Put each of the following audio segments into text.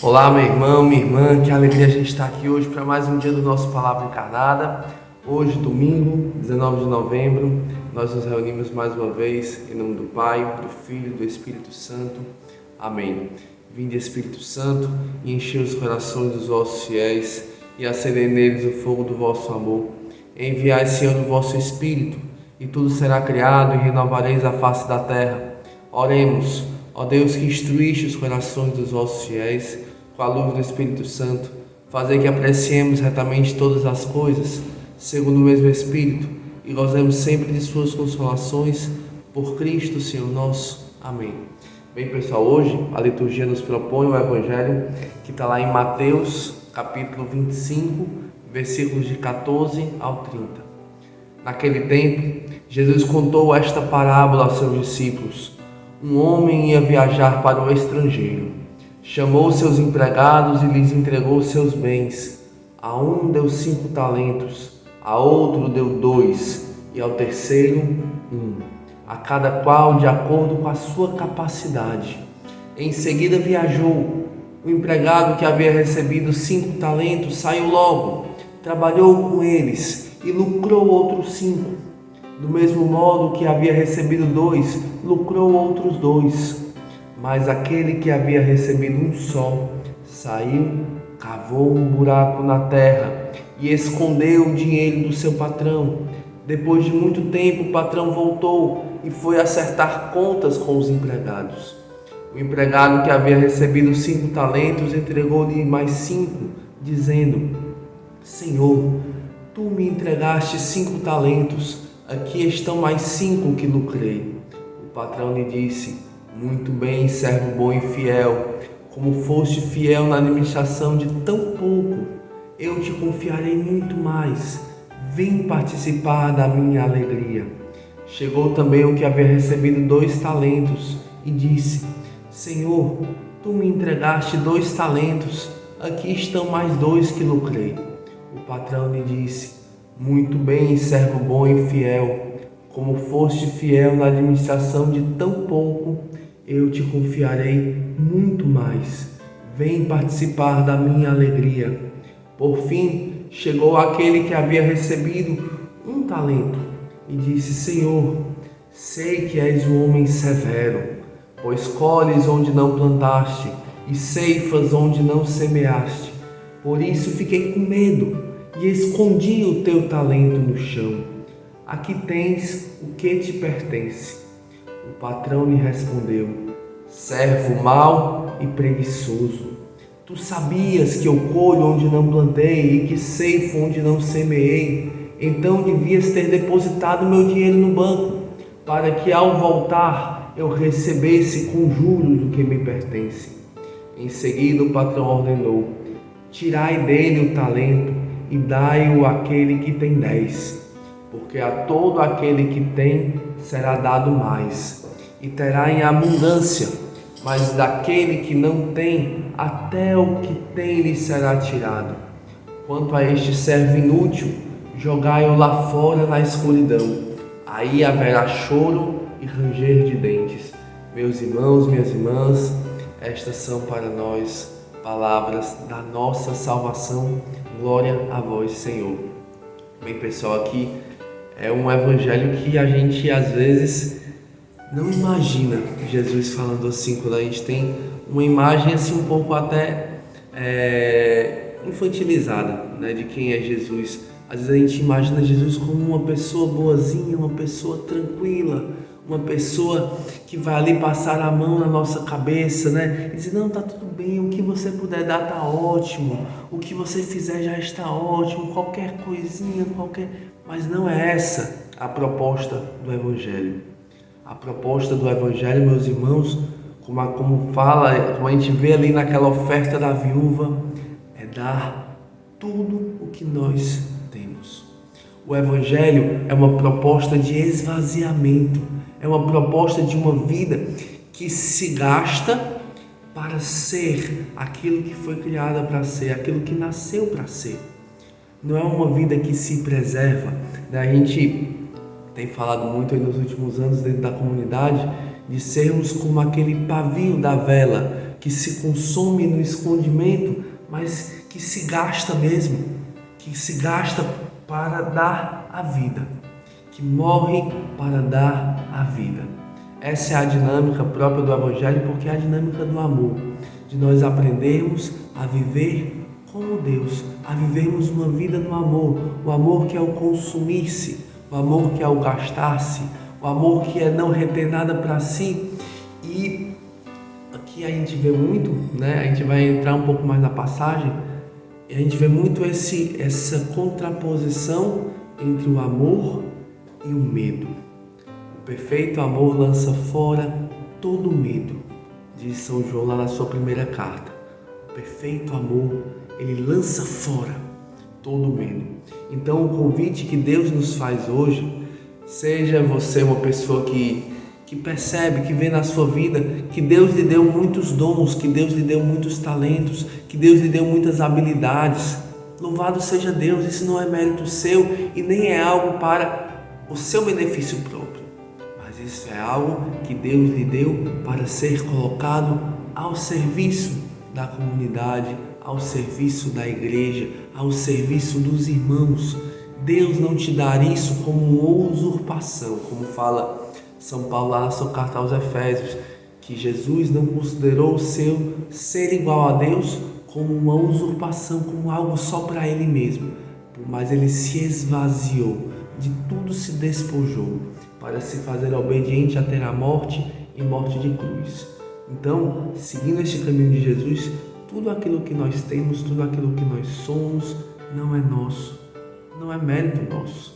Olá, meu irmão, minha irmã, que alegria a gente estar aqui hoje para mais um dia do nosso Palavra Encarnada. Hoje, domingo, 19 de novembro, nós nos reunimos mais uma vez em nome do Pai, do Filho e do Espírito Santo. Amém. Vinde, Espírito Santo, e enchei os corações dos vossos fiéis e acendei neles o fogo do vosso amor. Enviai, Senhor, o vosso Espírito, e tudo será criado e renovareis a face da terra. Oremos. Ó Deus, que instruíste os corações dos vossos fiéis com a luz do Espírito Santo, fazei que apreciemos retamente todas as coisas, segundo o mesmo Espírito, e gozemos sempre de suas consolações, por Cristo, Senhor nosso. Amém. Bem, pessoal, hoje a liturgia nos propõe o Evangelho que está lá em Mateus, capítulo 25, versículos de 14 ao 30. Naquele tempo, Jesus contou esta parábola aos seus discípulos. Um homem ia viajar para o estrangeiro. Chamou seus empregados e lhes entregou seus bens. A um deu 5 talentos, a outro deu 2 e ao terceiro 1, a cada qual de acordo com a sua capacidade. Em seguida viajou. O empregado que havia recebido 5 talentos saiu logo, trabalhou com eles e lucrou outros 5. Do mesmo modo que havia recebido 2, lucrou outros 2. Mas aquele que havia recebido um só, saiu, cavou um buraco na terra e escondeu o dinheiro do seu patrão. Depois de muito tempo, o patrão voltou e foi acertar contas com os empregados. O empregado que havia recebido 5 talentos entregou-lhe mais 5, dizendo: Senhor, tu me entregaste 5 talentos, aqui estão mais 5 que lucrei. O patrão lhe disse: Muito bem, servo bom e fiel. Como foste fiel na administração de tão pouco, eu te confiarei muito mais. Vem participar da minha alegria. Chegou também o que havia recebido 2 talentos e disse: Senhor, tu me entregaste 2 talentos, aqui estão mais 2 que lucrei. O patrão lhe disse: Muito bem, servo bom e fiel. Como foste fiel na administração de tão pouco, eu te confiarei muito mais. Vem participar da minha alegria. Por fim, chegou aquele que havia recebido 1 talento e disse: Senhor, sei que és um homem severo, pois colhes onde não plantaste e ceifas onde não semeaste. Por isso fiquei com medo e escondi o teu talento no chão. Aqui tens o que te pertence. O patrão lhe respondeu: Servo mau e preguiçoso, tu sabias que eu colho onde não plantei e que ceifo onde não semeei, então devias ter depositado meu dinheiro no banco, para que ao voltar eu recebesse com juros o que me pertence. Em seguida o patrão ordenou: Tirai dele o talento e dai-o àquele que tem 10, porque a todo aquele que tem será dado mais, e terá em abundância, mas daquele que não tem, até o que tem lhe será tirado. Quanto a este servo inútil, jogai-o lá fora na escuridão, aí haverá choro e ranger de dentes. Meus irmãos, minhas irmãs, estas são para nós palavras da nossa salvação. Glória a vós, Senhor. Bem, pessoal, aqui é um evangelho que a gente às vezes não imagina Jesus falando assim, quando a gente tem uma imagem assim um pouco até infantilizada, né, de quem é Jesus. Às vezes a gente imagina Jesus como uma pessoa boazinha, uma pessoa tranquila, uma pessoa que vai ali passar a mão na nossa cabeça, né? E dizer: não, tá tudo bem, o que você puder dar tá ótimo, o que você fizer já está ótimo, qualquer coisinha, Mas não é essa a proposta do Evangelho. A proposta do Evangelho, meus irmãos, como a gente vê ali naquela oferta da viúva, é dar tudo o que nós temos. O Evangelho é uma proposta de esvaziamento, é uma proposta de uma vida que se gasta para ser aquilo que foi criada para ser, aquilo que nasceu para ser. Não é uma vida que se preserva. A gente tem falado muito aí nos últimos anos dentro da comunidade de sermos como aquele pavio da vela que se consome no escondimento, mas que se gasta mesmo, que se gasta para dar a vida, que morre para dar a vida. Essa é a dinâmica própria do Evangelho, porque é a dinâmica do amor, de nós aprendermos a viver como Deus, a vivermos uma vida no amor, o amor que é o consumir-se, o amor que é o gastar-se, o amor que é não reter nada para si. E aqui a gente vê muito, a gente vai entrar um pouco mais na passagem, e a gente vê muito essa contraposição entre o amor e o medo. O perfeito amor lança fora todo medo, diz São João lá na sua primeira carta. O perfeito amor, ele lança fora todo medo. Então o convite que Deus nos faz hoje, seja você uma pessoa que percebe, que vê na sua vida que Deus lhe deu muitos dons, que Deus lhe deu muitos talentos, que Deus lhe deu muitas habilidades. Louvado seja Deus, isso não é mérito seu e nem é algo para o seu benefício próprio, mas isso é algo que Deus lhe deu para ser colocado ao serviço da comunidade, ao serviço da igreja, ao serviço dos irmãos. Deus não te dá isso como uma usurpação, como fala São Paulo lá na sua carta aos Efésios, que Jesus não considerou o seu ser igual a Deus como uma usurpação, como algo só para ele mesmo, mas ele se esvaziou, de tudo se despojou, para se fazer obediente até a morte e morte de cruz. Então, seguindo este caminho de Jesus, tudo aquilo que nós temos, tudo aquilo que nós somos, não é nosso, não é mérito nosso,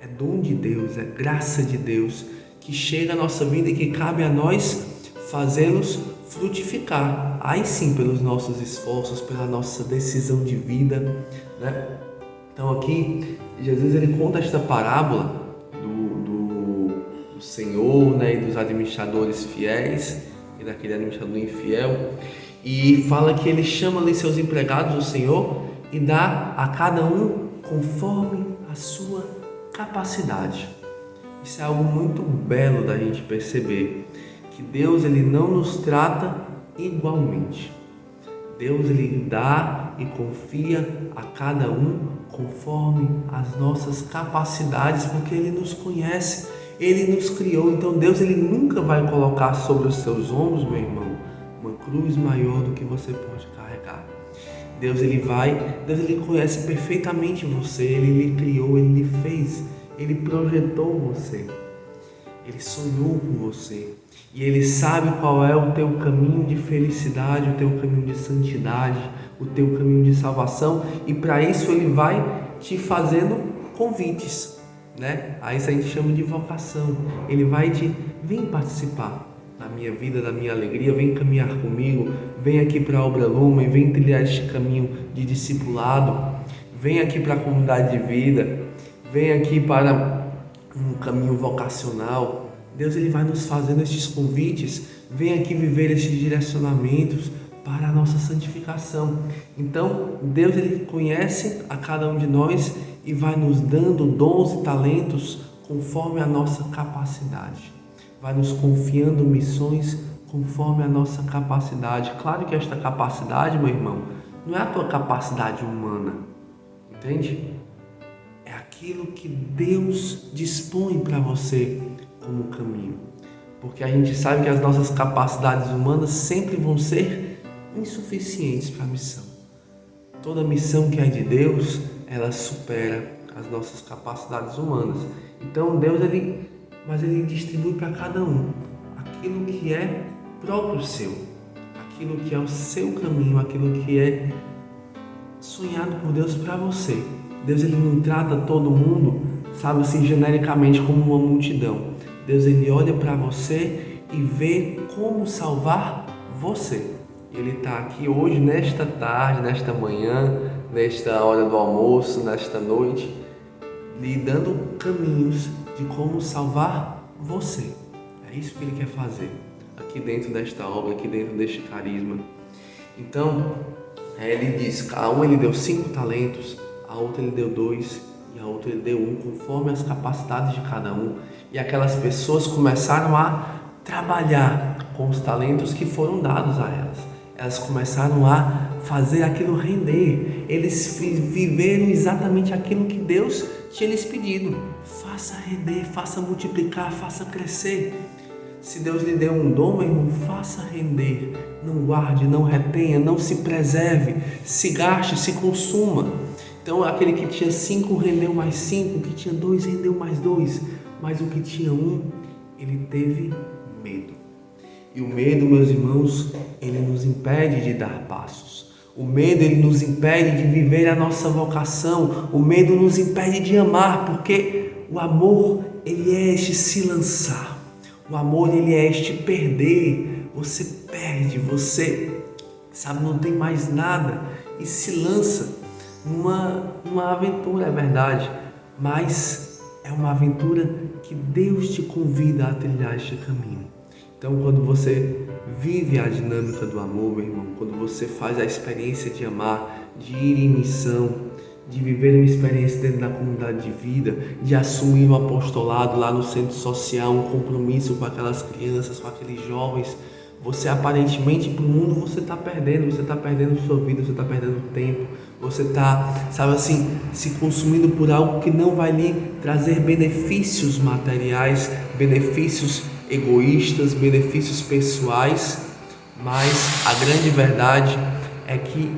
é dom de Deus, é graça de Deus, que chega à nossa vida e que cabe a nós fazê-los frutificar. Aí sim, pelos nossos esforços, pela nossa decisão de vida, Então aqui, Jesus ele conta esta parábola do Senhor, e dos administradores fiéis e daquele administrador infiel, e fala que ele chama ali seus empregados, o Senhor, e dá a cada um conforme a sua capacidade. Isso é algo muito belo da gente perceber, que Deus ele não nos trata igualmente. Deus ele dá e confia a cada um conforme as nossas capacidades, porque ele nos conhece, ele nos criou. Então Deus ele nunca vai colocar sobre os seus ombros, meu irmão, uma cruz maior do que você pode carregar. Deus ele conhece perfeitamente você, ele lhe criou, ele lhe fez, ele projetou você, ele sonhou com você e ele sabe qual é o teu caminho de felicidade, o teu caminho de santidade, o teu caminho de salvação, e para isso ele vai te fazendo convites, Aí isso a gente chama de vocação. Ele vai vem participar da minha vida, da minha alegria, vem caminhar comigo, vem aqui para a Obra Lumen, vem trilhar este caminho de discipulado, vem aqui para a comunidade de vida, vem aqui para um caminho vocacional. Deus ele vai nos fazendo estes convites, vem aqui viver estes direcionamentos para a nossa santificação. Então Deus ele conhece a cada um de nós e vai nos dando dons e talentos conforme a nossa capacidade, vai nos confiando missões conforme a nossa capacidade. Claro que esta capacidade, meu irmão, não é a tua capacidade humana, entende? É aquilo que Deus dispõe para você como caminho, porque a gente sabe que as nossas capacidades humanas sempre vão ser insuficientes para a missão. Toda missão que é de Deus, ela supera as nossas capacidades humanas. Então Deus ele distribui para cada um aquilo que é próprio seu, aquilo que é o seu caminho, aquilo que é sonhado por Deus para você. Deus ele não trata todo mundo, sabe assim, genericamente como uma multidão. Deus ele olha para você e vê como salvar você. Ele está aqui hoje, nesta tarde, nesta manhã, nesta hora do almoço, nesta noite, lhe dando caminhos de como salvar você. É isso que ele quer fazer aqui dentro desta obra, aqui dentro deste carisma. Então, ele diz, a um ele deu 5 talentos, a outra ele deu 2 e a outra ele deu 1, conforme as capacidades de cada um. E aquelas pessoas começaram a trabalhar com os talentos que foram dados a elas. elas começaram a fazer aquilo render. Eles viveram exatamente aquilo que Deus tinha lhes pedido. Faça render, faça multiplicar, faça crescer. Se Deus lhe deu um dom, meu irmão, faça render. Não guarde, não retenha, não se preserve, se gaste, se consuma. Então aquele que tinha 5 rendeu mais 5, o que tinha 2 rendeu mais 2, mas o que tinha 1, ele teve medo. E o medo, meus irmãos, ele nos impede de dar passos. O medo, ele nos impede de viver a nossa vocação. O medo nos impede de amar, porque o amor, ele é este se lançar. O amor, ele é este perder. Você perde, você, sabe, não tem mais nada e se lança numa aventura, é verdade, mas é uma aventura que Deus te convida a trilhar este caminho. Então, quando você vive a dinâmica do amor, meu irmão, quando você faz a experiência de amar, de ir em missão, de viver uma experiência dentro da comunidade de vida, de assumir um apostolado lá no centro social, um compromisso com aquelas crianças, com aqueles jovens, você aparentemente para o mundo você está perdendo sua vida, você está perdendo tempo, você está, sabe assim, se consumindo por algo que não vai lhe trazer benefícios materiais, benefícios egoístas, benefícios pessoais, mas a grande verdade é que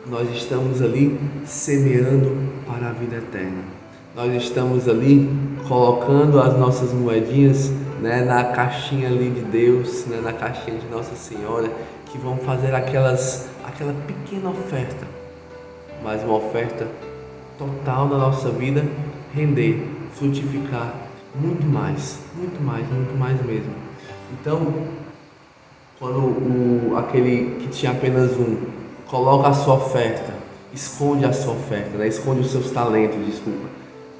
nós estamos ali semeando para a vida eterna. Nós estamos ali colocando as nossas moedinhas, né, na caixinha ali de Deus, né, na caixinha de Nossa Senhora, que vão fazer aquela pequena oferta, mas uma oferta total na nossa vida, render, frutificar muito mais mesmo. Então, quando aquele que tinha apenas um coloca a sua oferta, esconde a sua oferta, né? Esconde os seus talentos,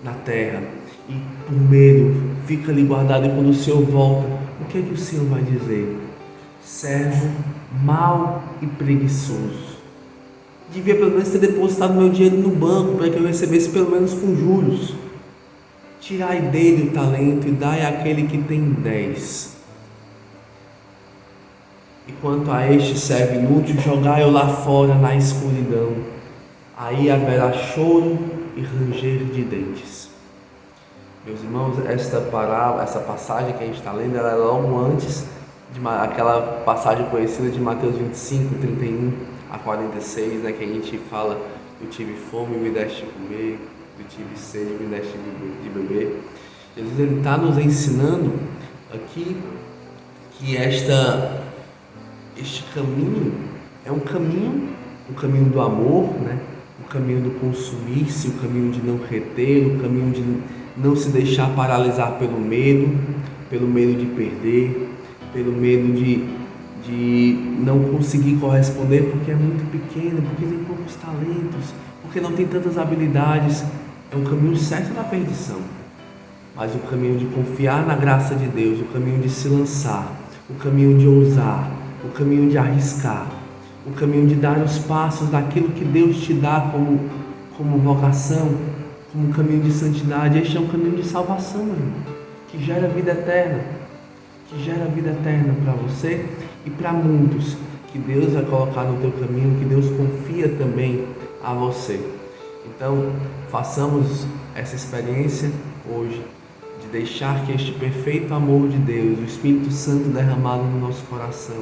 na terra, e por medo fica ali guardado, e quando o Senhor volta, o que é que o Senhor vai dizer? Servo mau e preguiçoso. Devia pelo menos ter depositado meu dinheiro no banco para que eu recebesse pelo menos com juros. Tirai dele o talento e dai àquele que tem 10. E quanto a este servo inútil, jogai-o lá fora na escuridão. Aí haverá choro e ranger de dentes. Meus irmãos, essa passagem que a gente está lendo, ela é logo antes de aquela passagem conhecida de Mateus 25, 31 a 46, né, que a gente fala: eu tive fome, me deste de comer, eu tive sede, me deste de beber. Jesus está nos ensinando aqui que este caminho é um caminho do amor, né? O caminho do consumir-se, o caminho de não reter, o caminho de não se deixar paralisar pelo medo de perder, pelo medo de não conseguir corresponder porque é muito pequeno, porque tem poucos talentos, porque não tem tantas habilidades. É um caminho certo da perdição, mas o caminho de confiar na graça de Deus, o caminho de se lançar, o caminho de ousar, o caminho de arriscar, o caminho de dar os passos daquilo que Deus te dá como vocação, como caminho de santidade. Este é um caminho de salvação, meu irmão, que gera vida eterna, para você e para muitos, que Deus vai colocar no teu caminho, que Deus confia também a você. Então, façamos essa experiência hoje, de deixar que este perfeito amor de Deus, o Espírito Santo derramado no nosso coração,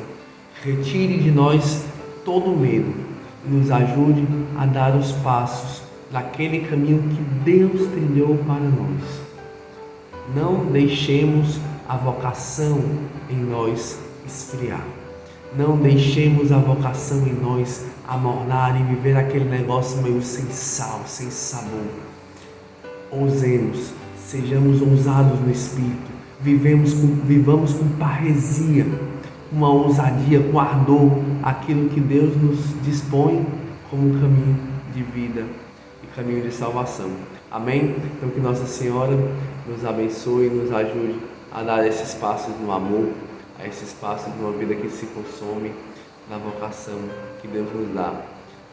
retire de nós todo o medo e nos ajude a dar os passos naquele caminho que Deus trilhou para nós. Não deixemos a vocação em nós esfriar. Não deixemos a vocação em nós amornar e viver aquele negócio meio sem sal, sem sabor. Ousemos, sejamos ousados no Espírito, vivamos com parresia, com uma ousadia, com ardor, aquilo que Deus nos dispõe como caminho de vida e caminho de salvação. Amém? Então que Nossa Senhora nos abençoe e nos ajude a dar esses passos no amor, a esses passos de uma vida que se consome na vocação que Deus nos dá.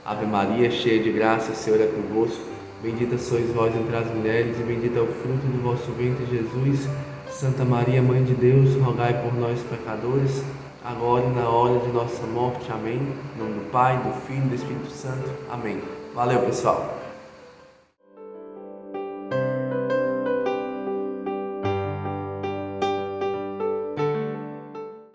Ave Maria, cheia de graça, o Senhor é convosco. Bendita sois vós entre as mulheres e bendito é o fruto do vosso ventre, Jesus. Santa Maria, Mãe de Deus, rogai por nós, pecadores, agora e na hora de nossa morte. Amém. Em nome do Pai, do Filho e do Espírito Santo. Amém. Valeu, pessoal.